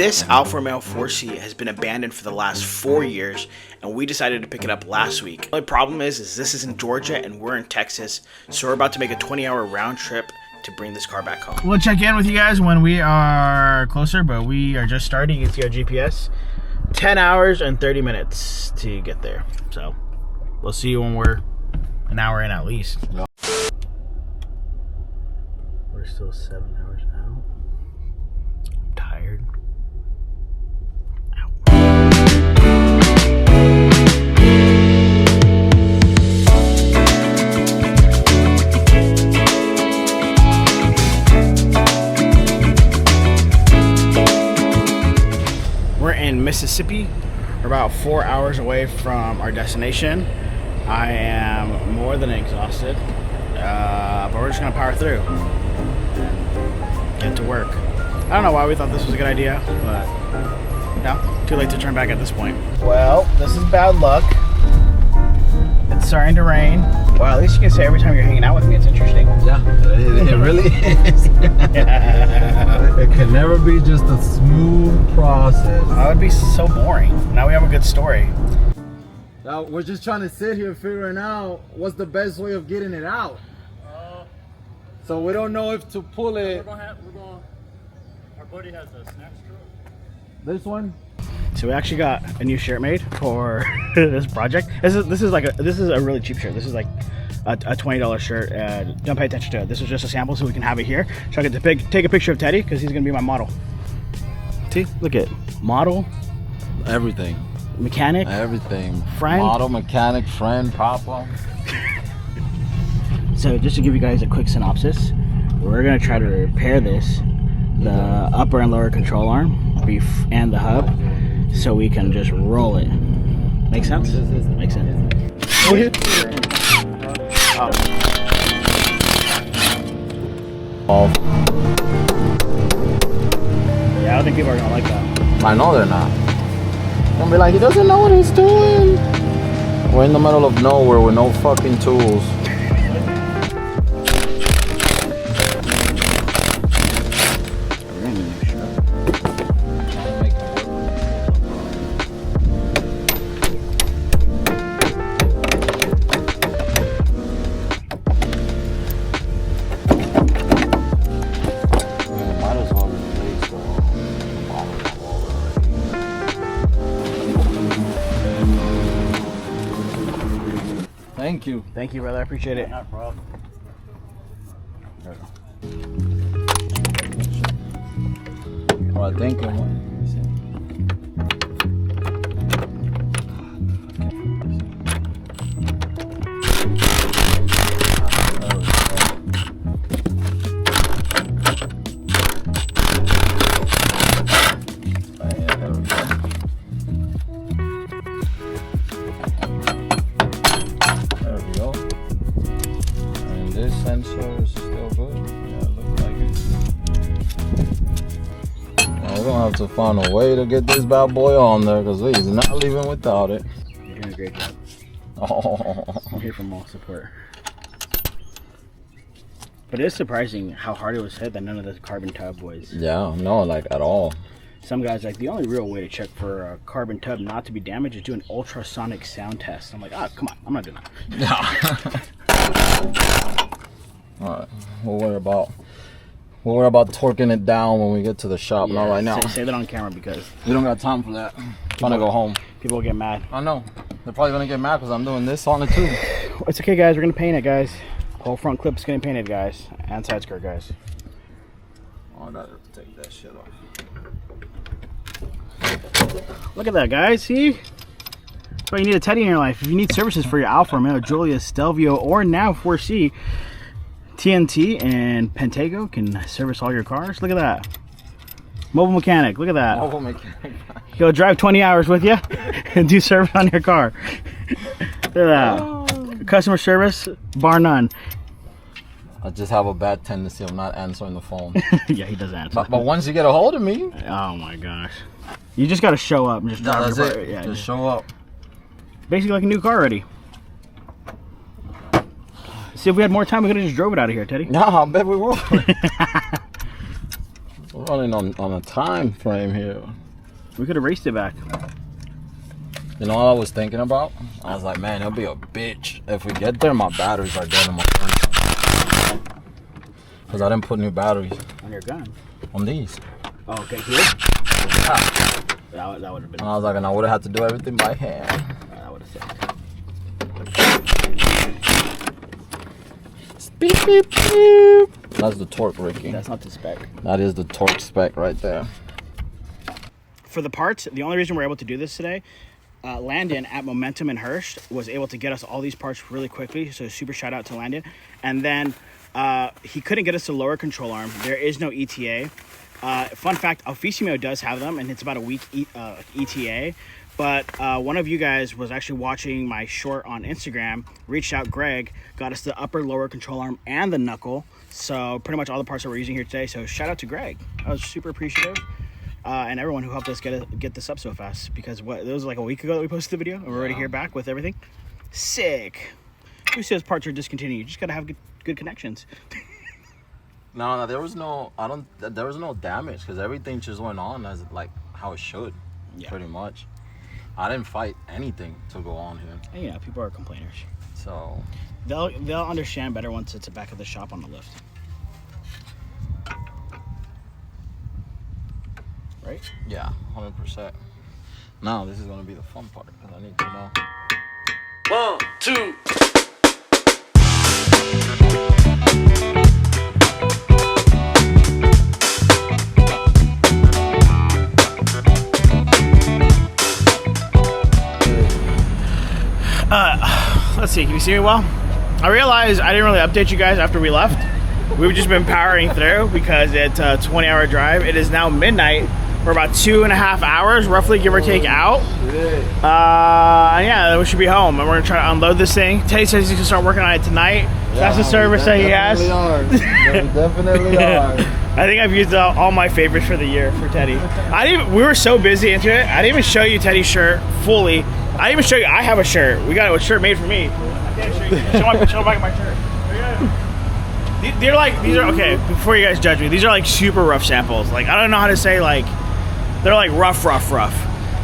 This Alfa Romeo 4C has been abandoned for the last 4 years, and we decided to pick it up last week. The only problem is this is in Georgia and we're in Texas, so we're about to make a 20-hour round trip to bring this car back home. We'll check in with you guys when we are closer, but we are just starting. You can see our GPS. 10 hours and 30 minutes to get there. So we'll see you when we're an hour in at least. We're still 7 hours out. I'm tired. We're in Mississippi. We're about 4 hours away from our destination. I am more than exhausted, but we're just gonna power through and get to work. I don't know why we thought this was a good idea, but no, too late to turn back at this point. Well, this is bad luck. It's starting to rain. Well, at least you can say every time you're hanging out with me, it's interesting. Yeah, it really is. It can never be just a smooth process. That would be so boring. Now we have a good story. Now we're just trying to sit here figuring out what's the best way of getting it out. So we don't know if to pull it. Our buddy has a snatch truck. This one? So we actually got a new shirt made for this project. This is a really cheap shirt. This is like a $20 shirt. Don't pay attention to it. This is just a sample so we can have it here. So I get to take a picture of Teddy because he's gonna be my model. See, look at model, Everything. mechanic, Everything. friend. Model, mechanic, friend, papa. So just to give you guys a quick synopsis, we're gonna try to repair this, the upper and lower control arm, and the hub, so we can just roll it. Make sense? Makes sense. Oh. Yeah, I don't think people are gonna like that. I know they're not. Gonna be like, he doesn't know what he's doing. We're in the middle of nowhere with no fucking tools. Thank you. Thank you, brother. I appreciate it. Not a problem. All right, thank you. Sensor is still good. Yeah, looks like it. Now we're gonna have to find a way to get this bad boy on there because he's not leaving without it. You're doing a great job. Oh. I'm here for moral support. But it is surprising how hard it was hit that none of the carbon tub was. Yeah, no, like at all. Some guys like the only real way to check for a carbon tub not to be damaged is do an ultrasonic sound test. I'm like, ah, come on, I'm not doing that. All right, we'll worry about torquing it down when we get to the shop. Yeah, Not right now. Say that on camera because We don't got time for that. Trying to go home. people will get mad. I know. They're probably gonna get mad because I'm doing this on it too. It's okay, guys. We're gonna paint it, guys. Whole front clip's getting painted, guys, and side skirt, guys. Oh, I gotta take that shit off. Look at that, guys. See? That's why you need a Teddy in your life. If you need services for your Alfa Romeo, Giulia, Stelvio, or now 4C, TNT and Pentago can service all your cars. Look at that. Mobile mechanic. Look at that. Mobile mechanic. He'll drive 20 hours with you and do service on your car. Look at that. Customer service, bar none. I just have a bad tendency of not answering the phone. Yeah, he does answer. But once you get a hold of me, Oh my gosh. You just got to show up and just drive that's your it. car. Yeah, just show up. basically like a new car already. See, if we had more time, we could have just drove it out of here, Teddy. No, I bet we will. We'll running on a time frame here. We could have raced it back. You know what I was thinking about? I was like, man, it'll be a bitch if we get there. My batteries are dead in my phone. Cause I didn't put new batteries On your gun. on these. Oh, okay, here? Yeah. That would have been. And I was like, and I would have had to do everything by hand. That would have sucked. Beep, beep, beep. That's the torque, Ricky. That's not the spec. That is the torque spec right there. For the parts, the only reason we're able to do this today, Landon at Momentum in Hurst was able to get us all these parts really quickly. So super shout out to Landon. And then he couldn't get us to lower control arm. There is no ETA. Fun fact, Alfa Romeo does have them, and it's about a week ETA. But one of you guys was actually watching my short on Instagram, reached out, Greg, got us the upper, lower control arm and the knuckle. So pretty much all the parts that we're using here today. So shout out to Greg. I was super appreciative. And everyone who helped us get this up so fast, because it was like a week ago that we posted the video, and we're already here back with everything. Sick. Who says parts are discontinued? You just gotta have good connections. No, there was no damage because everything just went on as like how it should, pretty much. I didn't fight anything to go on here. And, you know, people are complainers, so they'll understand better once it's the back of the shop on the lift. Right? Yeah, 100%. Now this is gonna be the fun part because I need to know. 1, 2. Let's see, can you see me well? I realized I didn't really update you guys after we left. We've just been powering through because it's a 20-hour drive. It is now midnight. We're about 2.5 hours, roughly, give or take, out. And yeah, we should be home. And we're gonna try to unload this thing. Teddy says he's gonna start working on it tonight. That's the service that he has. We definitely are. I think I've used all my favorites for the year for Teddy. We were so busy into it. I didn't even show you Teddy's shirt fully. I didn't even show you. I have a shirt. We got a shirt made for me. I can't show you. Show back my shirt. These are okay. Before you guys judge me, these are like super rough samples. Like, I don't know how to say, like, they're like rough.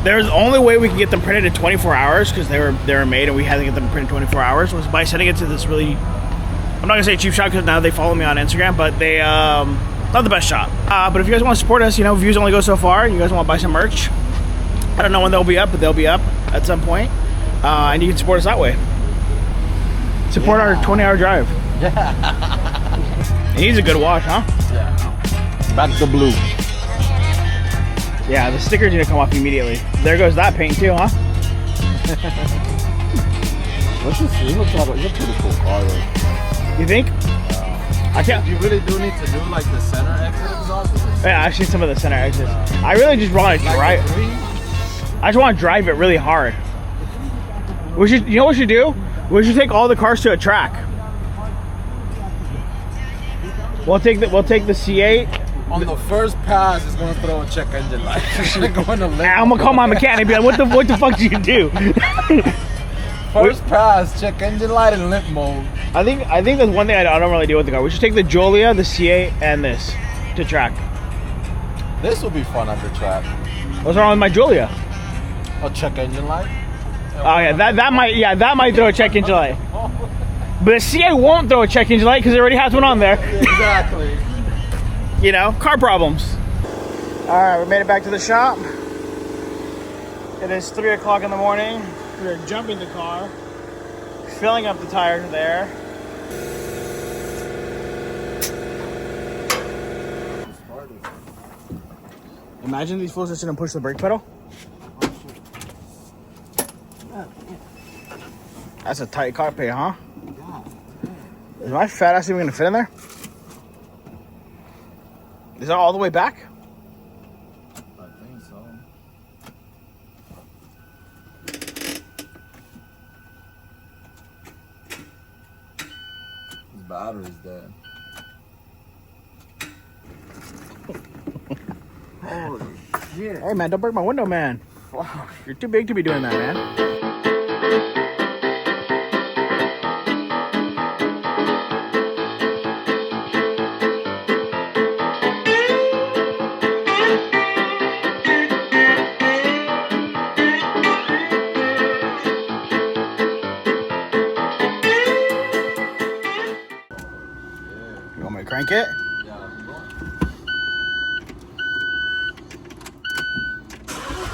There's the only way we can get them printed in 24 hours because they were made and we had to get them printed in 24 hours was by sending it to this really, I'm not gonna say cheap shop because now they follow me on Instagram, but they not the best shop. But if you guys want to support us, you know, views only go so far. You guys want to buy some merch? I don't know when they'll be up, but they'll be up at some point. And you can support us that way. Support our 20-hour drive. Yeah. It needs a good wash, huh? Yeah. Back to blue. Yeah, the sticker's gonna come off immediately. There goes that paint too, huh? Let's just see. It looks like it's a pretty cool car, though. You think? I can't. You really do need to do like the center exit exhaust. Yeah, actually, some of the center exits. I really just want to drive. I just want to drive it really hard. We should. You know what we should do? We should take all the cars to a track. We'll take the C8. On the first pass, it's gonna throw a check engine light. I'm gonna call my mechanic and be like, what the fuck did you do? First pass, check engine light and limp mode. I think that's one thing I don't really deal with the car. We should take the Giulia, the C8, and this to track. This will be fun at the track. What's wrong with my Giulia? A check engine light. Oh yeah, that might throw a check engine light. But the C8 won't throw a check engine light because it already has one on there. Exactly. You know, car problems. All right, we made it back to the shop. It is 3 o'clock in the morning. We're jumping the car, filling up the tires there. Imagine these fools just didn't push the brake pedal. That's a tight cockpit, huh? Is my fat ass even gonna fit in there? Is that all the way back? I think so. His battery's dead. Holy shit. Hey man, don't break my window, man. Wow, you're too big to be doing that, man. we crank it?